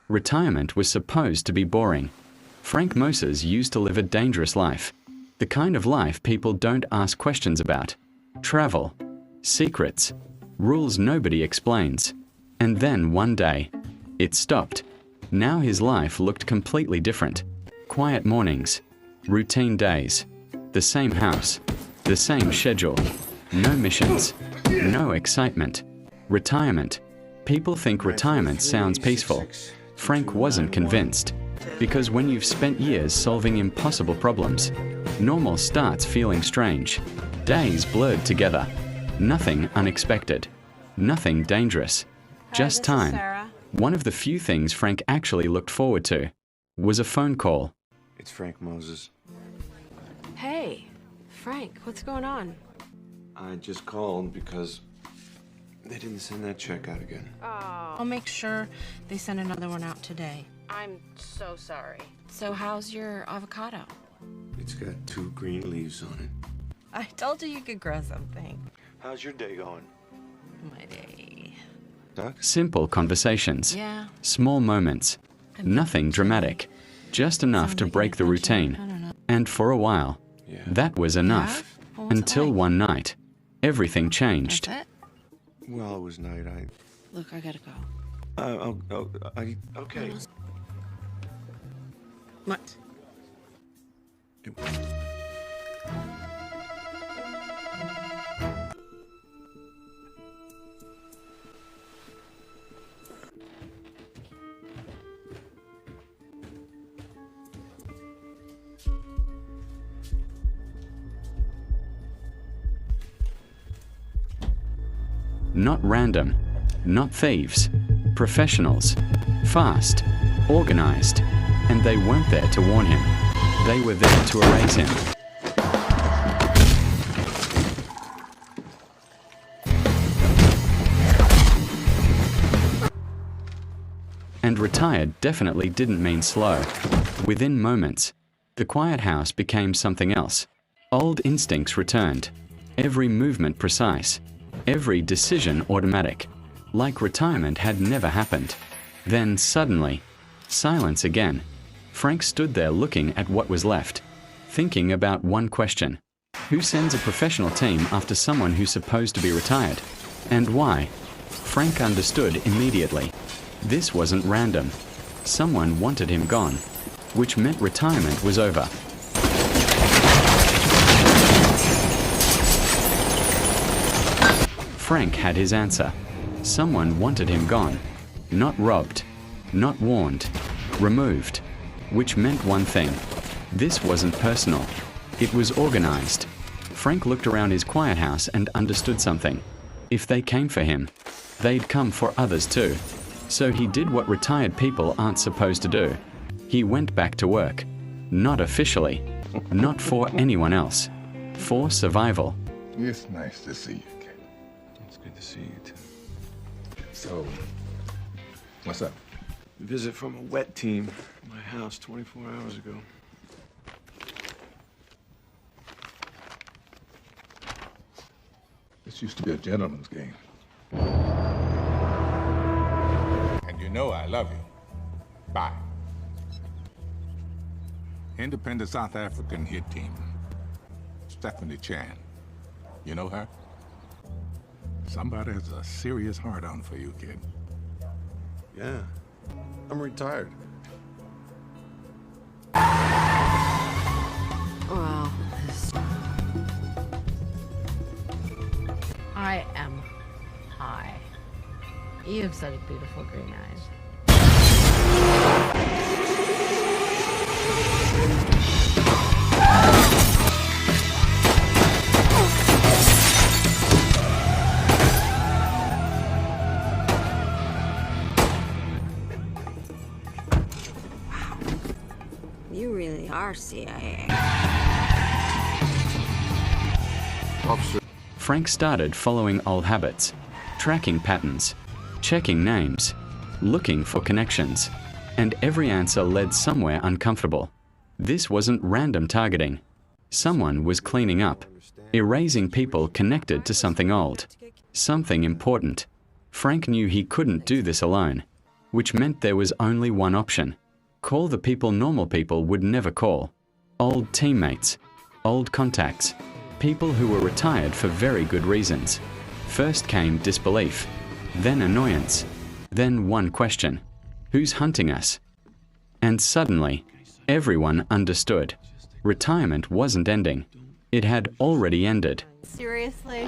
Retirement was supposed to be boring. Frank Moses used to live a dangerous life. The kind of life people don't ask questions about. Travel, secrets, rules nobody explains. And then one day, it stopped. Now his life looked completely different. Quiet mornings, routine days, the same house, the same schedule, no missions, no excitement. Retirement. People think retirement sounds peaceful. Frank wasn't convinced. Because when you've spent years solving impossible problems, normal starts feeling strange. Days blurred together. Nothing unexpected. Nothing dangerous. Just time. Sarah. One of the few things Frank actually looked forward to was a phone call. It's Frank Moses. Hey, Frank, what's going on? I just called because they didn't send that check out again. Oh, I'll make sure they send another one out today. I'm so sorry. So how's your avocado? It's got 2 green leaves on it. I told you could grow something. How's your day going? My day. Doc? Simple conversations. Yeah. Small moments. Nothing dramatic. Just enough to break the routine. I don't know. And for a while, Yeah. that was enough. Yeah? Well, what's it Until like? one night, everything changed. That's it? Well, it was night. Look, I gotta go. Okay. What? Not random, not thieves, professionals, fast, organized, and they weren't there to warn him. They were there to erase him. And retired definitely didn't mean slow. Within moments, the quiet house became something else. Old instincts returned, every movement precise, every decision automatic, like retirement had never happened. Then suddenly, silence again. Frank stood there looking at what was left, thinking about one question. Who sends a professional team after someone who's supposed to be retired? And why? Frank understood immediately. This wasn't random. Someone wanted him gone, which meant retirement was over. Frank had his answer. Someone wanted him gone. Not robbed, not warned, removed. Which meant one thing. This wasn't personal. It was organized. Frank looked around his quiet house and understood something. If they came for him, they'd come for others too. So he did what retired people aren't supposed to do. He went back to work. Not officially. Not for anyone else. For survival. It's nice to see you again. It's good to see you, too. So, what's up? Visit from a wet team at my house 24 hours ago. This used to be a gentleman's game. And you know I love you. Bye. Independent South African hit team. Stephanie Chan. You know her? Somebody has a serious heart-on for you, kid. Yeah. I'm retired. Well, I am high. You have such beautiful green eyes. You really are CIA. Officer. Frank started following old habits, tracking patterns, checking names, looking for connections, and every answer led somewhere uncomfortable. This wasn't random targeting. Someone was cleaning up, erasing people connected to something old, something important. Frank knew he couldn't do this alone. which meant there was only one option. Call the people normal people would never call. Old teammates, old contacts, people who were retired for very good reasons. First came disbelief, then annoyance, then one question: who's hunting us? And suddenly, everyone understood. Retirement wasn't ending. It had already ended. Seriously?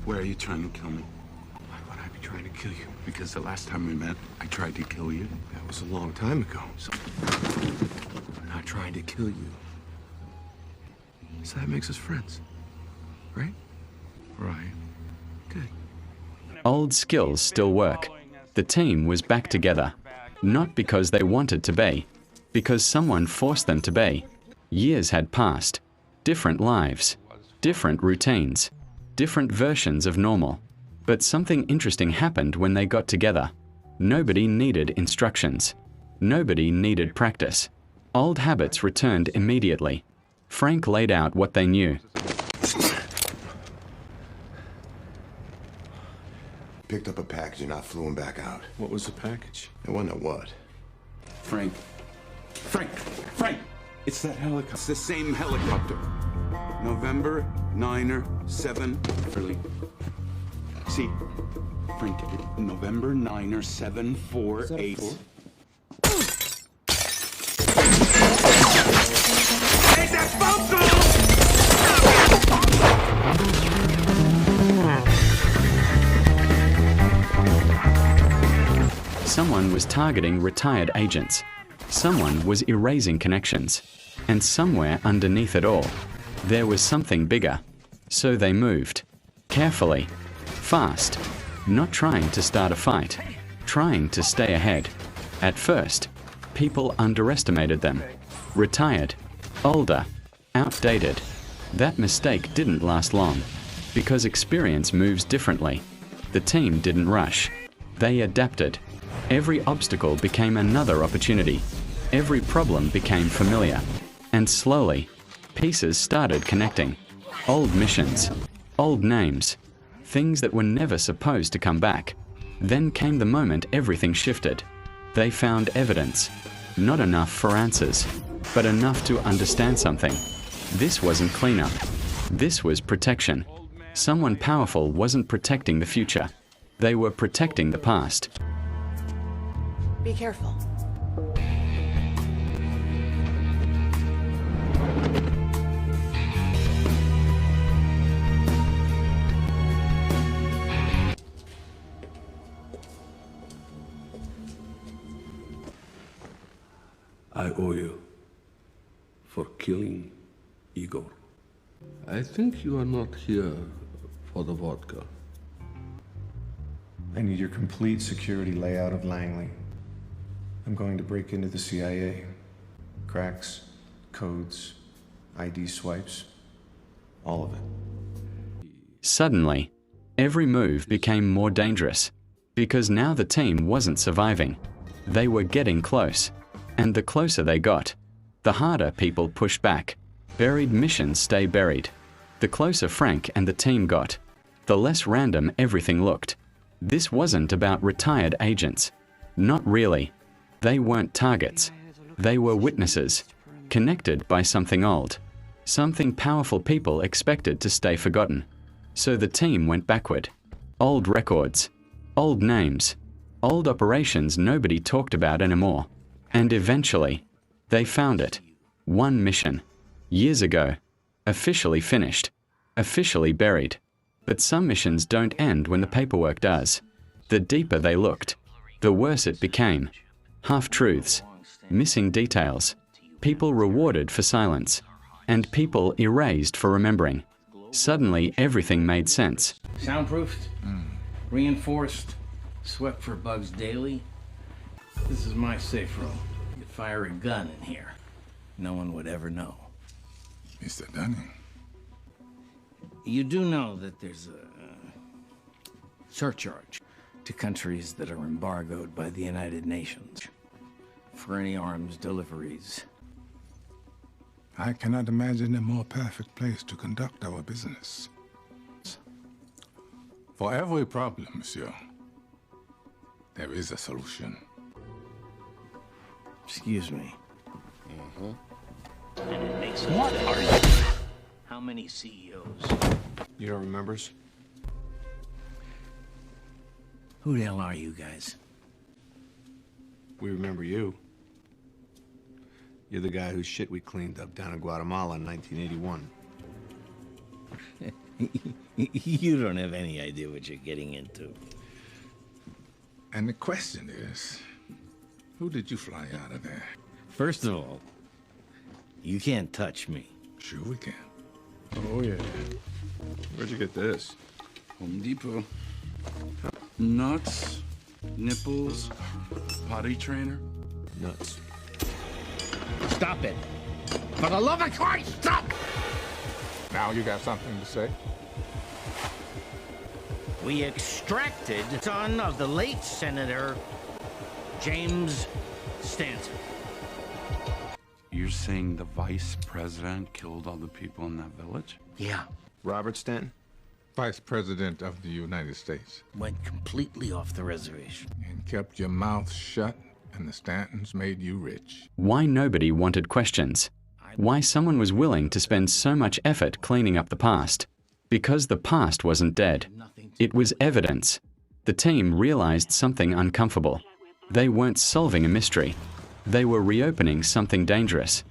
Why are you trying to kill me? Why would I be trying to kill you? Because the last time we met, I tried to kill you. That was a long time ago. So I'm not trying to kill you. So that makes us friends, right? Right. Good. Old skills still work. The team was back together. Not because they wanted to be, because someone forced them to be. Years had passed. Different lives. Different routines. Different versions of normal. But something interesting happened when they got together. Nobody needed instructions. Nobody needed practice. Old habits returned immediately. Frank laid out what they knew. Picked up a package and I flew him back out. What was the package? I wonder what. Frank. Frank! It's that helicopter. It's the same helicopter. November 9er 7 Philly. See, Frank, November 9er 748. Take that phone Someone was targeting retired agents. Someone was erasing connections. And somewhere underneath it all, there was something bigger. So they moved. Carefully. Fast. Not trying to start a fight. Trying to stay ahead. At first, people underestimated them. Retired. Older. Outdated. That mistake didn't last long. Because experience moves differently. The team didn't rush. They adapted. Every obstacle became another opportunity. Every problem became familiar. And slowly, pieces started connecting. Old missions. Old names. Things that were never supposed to come back. Then came the moment everything shifted. They found evidence. Not enough for answers, but enough to understand something. This wasn't cleanup. This was protection. Someone powerful wasn't protecting the future. They were protecting the past. Be careful. I owe you for killing Igor. I think you are not here for the vodka. I need your complete security layout of Langley. I'm going to break into the CIA. Cracks, codes, ID swipes, all of it. Suddenly, every move became more dangerous. Because now the team wasn't surviving. They were getting close. And the closer they got, the harder people pushed back. Buried missions stay buried. The closer Frank and the team got, the less random everything looked. This wasn't about retired agents. Not really. They weren't targets. They were witnesses, connected by something old. Something powerful people expected to stay forgotten. So the team went backward. Old records, old names, old operations nobody talked about anymore. And eventually, they found it. One mission. Years ago. Officially finished. Officially buried. But some missions don't end when the paperwork does. The deeper they looked, the worse it became. Half-truths. Missing details. People rewarded for silence. And people erased for remembering. Suddenly, everything made sense. Soundproofed, reinforced, swept for bugs daily. This is my safe room. You could fire a gun in here. No one would ever know. Mr. Dunning. You do know that there's a surcharge to countries that are embargoed by the United Nations for any arms deliveries. I cannot imagine a more perfect place to conduct our business. For every problem, monsieur, There is a solution. Excuse me. And it makes what are you? How many CEOs? You don't remember us? Who the hell are you guys? We remember you. You're the guy whose shit we cleaned up down in Guatemala in 1981. You don't have any idea what you're getting into. And the question is, who did you fly out of there? First of all, you can't touch me. Sure we can. Oh, yeah. Where'd you get this? Home Depot. Nuts, nipples, potty trainer. Nuts. Stop it. For the love of Christ, stop! Now you got something to say? We extracted the son of the late Senator James Stanton. You're saying the vice president killed all the people in that village? Yeah, Robert Stanton? Vice President of the United States. went completely off the reservation. And kept your mouth shut, and the Stantons made you rich. Why nobody wanted questions. Why someone was willing to spend so much effort cleaning up the past. Because the past wasn't dead. It was evidence. The team realized something uncomfortable. They weren't solving a mystery. They were reopening something dangerous.